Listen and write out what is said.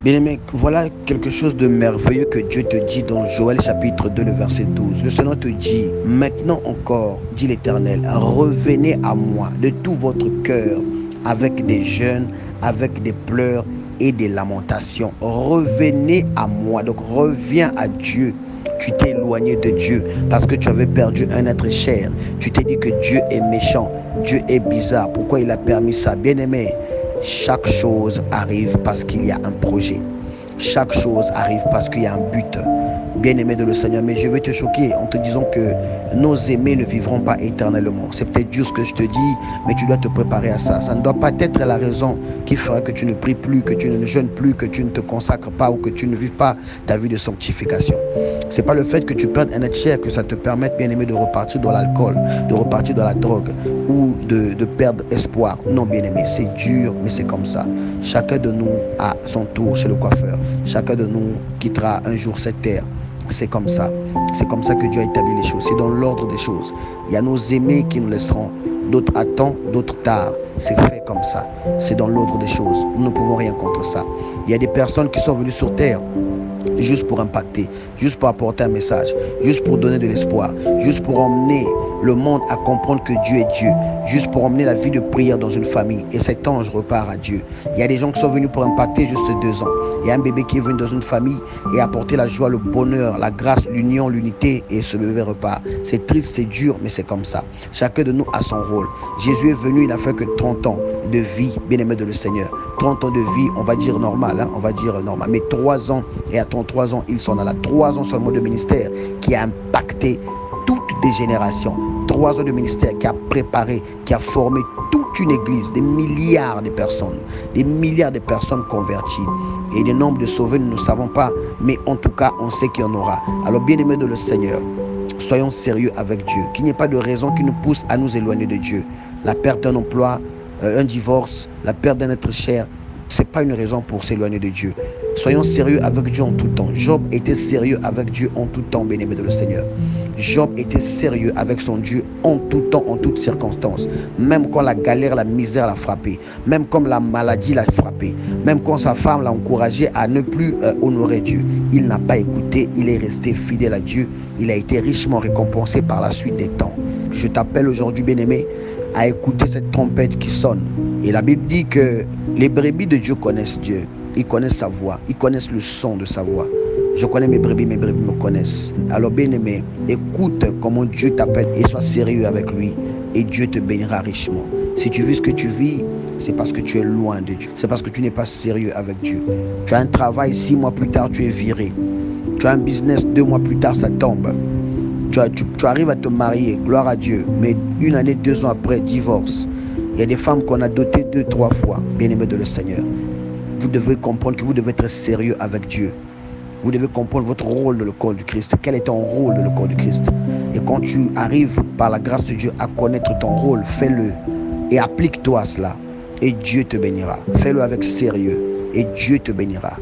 Bien-aimé, voilà quelque chose de merveilleux que Dieu te dit dans Joël chapitre 2, le verset 12. Le Seigneur te dit, maintenant encore, dit l'Éternel, revenez à moi de tout votre cœur, avec des jeûnes, avec des pleurs et des lamentations. Revenez à moi, donc reviens à Dieu. Tu t'es éloigné de Dieu parce que tu avais perdu un être cher. Tu t'es dit que Dieu est méchant, Dieu est bizarre. Pourquoi il a permis ça? Bien-aimé, chaque chose arrive parce qu'il y a un projet. Chaque chose arrive parce qu'il y a un but. Bien-aimé de le Seigneur, mais je vais te choquer en te disant que nos aimés ne vivront pas éternellement. C'est peut-être dur ce que je te dis, mais tu dois te préparer à ça. Ça ne doit pas être la raison qui fera que tu ne pries plus, que tu ne jeûnes plus, que tu ne te consacres pas ou que tu ne vives pas ta vie de sanctification. C'est pas le fait que tu perdes un être cher que ça te permette, bien-aimé, de repartir dans l'alcool, de repartir dans la drogue ou de perdre espoir. Non, bien-aimé, c'est dur, mais c'est comme ça. Chacun de nous a son tour chez le coiffeur. Chacun de nous quittera un jour cette terre. C'est comme ça. C'est comme ça que Dieu a établi les choses. C'est dans l'ordre des choses. Il y a nos aimés qui nous laisseront. D'autres à temps, d'autres tard. C'est fait comme ça. C'est dans l'ordre des choses. Nous ne pouvons rien contre ça. Il y a des personnes qui sont venues sur terre juste pour impacter, juste pour apporter un message, juste pour donner de l'espoir, juste pour emmener le monde à comprendre que Dieu est Dieu, juste pour emmener la vie de prière dans une famille. Et cet ange repart à Dieu. Il y a des gens qui sont venus pour impacter juste 2 ans. Il y a un bébé qui est venu dans une famille et apporter la joie, le bonheur, la grâce, l'union, l'unité, et ce bébé repart. C'est triste, c'est dur, mais c'est comme ça. Chacun de nous a son rôle. Jésus est venu, il n'a fait que 30 ans de vie, bien-aimé de le Seigneur. 30 ans de vie, on va dire normal, on va dire normal. Mais 3 ans, et à 3 ans, il s'en a là. 3 ans seulement de ministère qui a impacté toutes des générations. 3 ans de ministère qui a préparé, qui a formé toute une église, des milliards de personnes converties. Et le nombre de sauvés, nous ne savons pas, mais en tout cas, on sait qu'il y en aura. Alors, bien-aimés de le Seigneur, soyons sérieux avec Dieu. Qu'il n'y ait pas de raison qui nous pousse à nous éloigner de Dieu. La perte d'un emploi, un divorce, la perte d'un être cher, ce n'est pas une raison pour s'éloigner de Dieu. Soyons sérieux avec Dieu en tout temps. Job était sérieux avec Dieu en tout temps, bien-aimé de le Seigneur. Job était sérieux avec son Dieu en tout temps, en toutes circonstances. Même quand la galère, la misère l'a frappé. Même quand la maladie l'a frappé. Même quand sa femme l'a encouragé à ne plus honorer Dieu. Il n'a pas écouté, il est resté fidèle à Dieu. Il a été richement récompensé par la suite des temps. Je t'appelle aujourd'hui, bien-aimé, à écouter cette trompette qui sonne. Et la Bible dit que les brebis de Dieu connaissent Dieu. Ils connaissent sa voix. Ils connaissent le son de sa voix. Je connais mes brebis me connaissent. Alors bien-aimé, écoute comment Dieu t'appelle et sois sérieux avec lui. Et Dieu te bénira richement. Si tu vis ce que tu vis, c'est parce que tu es loin de Dieu. C'est parce que tu n'es pas sérieux avec Dieu. Tu as un travail, 6 mois plus tard, tu es viré. Tu as un business, 2 mois plus tard, ça tombe. Tu arrives à te marier, gloire à Dieu. Mais 1 année, 2 ans après, divorce. Il y a des femmes qu'on a dotées 2, 3 fois, bien-aimés de le Seigneur. Vous devez comprendre que vous devez être sérieux avec Dieu. Vous devez comprendre votre rôle dans le corps du Christ. Quel est ton rôle dans le corps du Christ? Et quand tu arrives par la grâce de Dieu à connaître ton rôle, fais-le et applique-toi à cela. Et Dieu te bénira. Fais-le avec sérieux et Dieu te bénira.